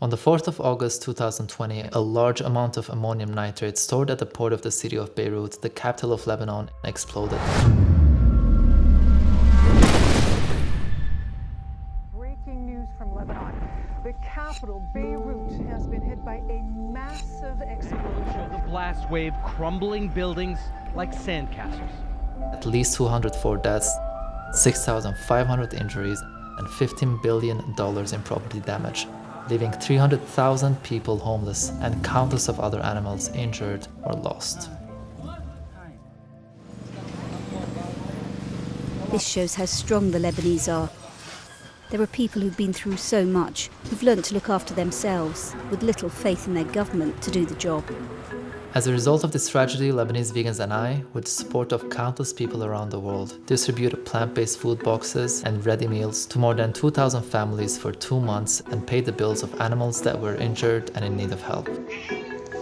On the 4th of August 2020, a large amount of ammonium nitrate stored at the port of the city of Beirut, the capital of Lebanon, exploded. Breaking news from Lebanon. The capital, Beirut, has been hit by a massive explosion. The blast wave crumbling buildings like sandcastles. At least 204 deaths, 6,500 injuries, and $15 billion in property damage, leaving 300,000 people homeless and countless of other animals injured or lost. This shows how strong the Lebanese are. There are people who've been through so much, who've learnt to look after themselves, with little faith in their government to do the job. As a result of this tragedy, Lebanese vegans and I, with the support of countless people around the world, distributed plant-based food boxes and ready meals to more than 2,000 families for 2 months and paid the bills of animals that were injured and in need of help.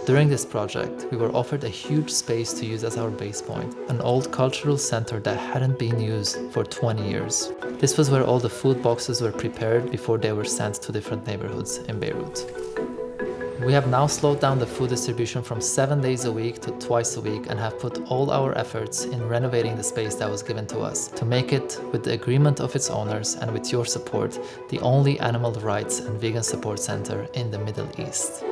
During this project, we were offered a huge space to use as our base point, an old cultural center that hadn't been used for 20 years. This was where all the food boxes were prepared before they were sent to different neighborhoods in Beirut. We have now slowed down the food distribution from 7 days a week to twice a week and have put all our efforts in renovating the space that was given to us to make it, with the agreement of its owners and with your support, the only animal rights and vegan support center in the Middle East.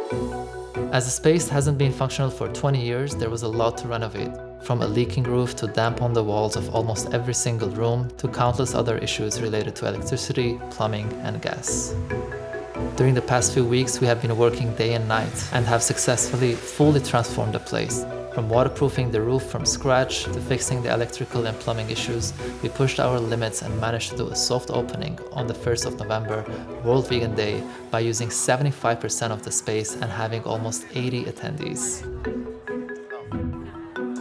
As the space hasn't been functional for 20 years, there was a lot to renovate, from a leaking roof to damp on the walls of almost every single room to countless other issues related to electricity, plumbing, and gas. During the past few weeks, we have been working day and night and have successfully fully transformed the place. From waterproofing the roof from scratch to fixing the electrical and plumbing issues, we pushed our limits and managed to do a soft opening on the 1st of November, World Vegan Day, by using 75% of the space and having almost 80 attendees.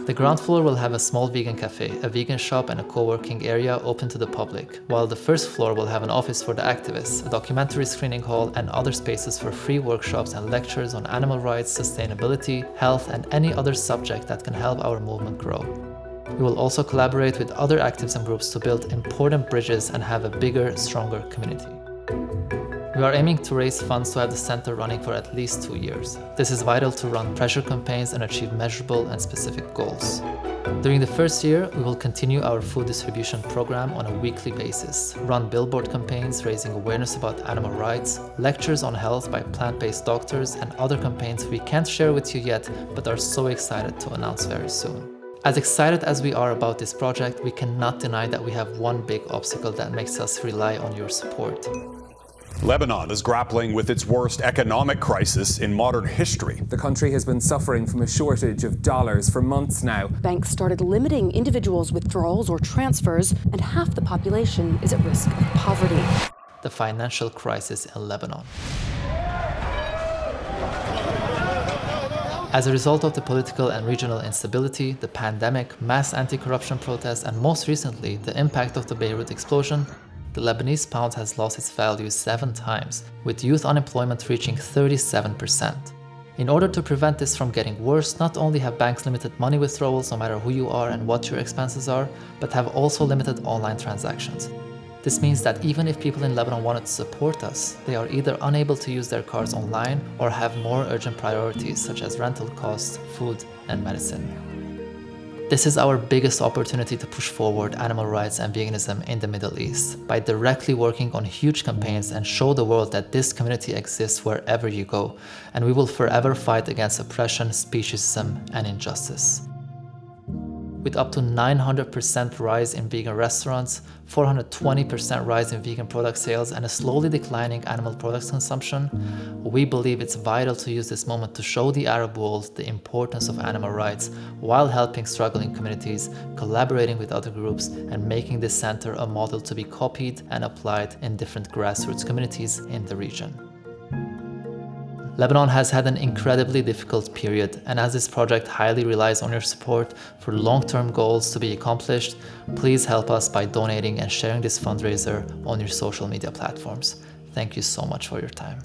The ground floor will have a small vegan cafe, a vegan shop, and a co-working area open to the public, while the first floor will have an office for the activists, a documentary screening hall, and other spaces for free workshops and lectures on animal rights, sustainability, health, and any other subject that can help our movement grow. We will also collaborate with other activism groups to build important bridges and have a bigger, stronger community. We are aiming to raise funds to have the center running for at least 2 years. This is vital to run pressure campaigns and achieve measurable and specific goals. During the first year, we will continue our food distribution program on a weekly basis, run billboard campaigns raising awareness about animal rights, lectures on health by plant-based doctors, and other campaigns we can't share with you yet, but are so excited to announce very soon. As excited as we are about this project, we cannot deny that we have one big obstacle that makes us rely on your support. Lebanon is grappling with its worst economic crisis in modern history. The country has been suffering from a shortage of dollars for months now. Banks started limiting individuals' withdrawals or transfers, and half the population is at risk of poverty. The financial crisis in Lebanon. As a result of the political and regional instability, the pandemic, mass anti-corruption protests, and most recently, the impact of the Beirut explosion, the Lebanese pound has lost its value 7 times, with youth unemployment reaching 37%. In order to prevent this from getting worse, not only have banks limited money withdrawals no matter who you are and what your expenses are, but have also limited online transactions. This means that even if people in Lebanon wanted to support us, they are either unable to use their cards online or have more urgent priorities such as rental costs, food, and medicine. This is our biggest opportunity to push forward animal rights and veganism in the Middle East by directly working on huge campaigns and show the world that this community exists wherever you go, and we will forever fight against oppression, speciesism, and injustice. With up to 900% rise in vegan restaurants, 420% rise in vegan product sales, and a slowly declining animal products consumption, we believe it's vital to use this moment to show the Arab world the importance of animal rights while helping struggling communities, collaborating with other groups, and making this center a model to be copied and applied in different grassroots communities in the region. Lebanon has had an incredibly difficult period, and as this project highly relies on your support for long-term goals to be accomplished, please help us by donating and sharing this fundraiser on your social media platforms. Thank you so much for your time.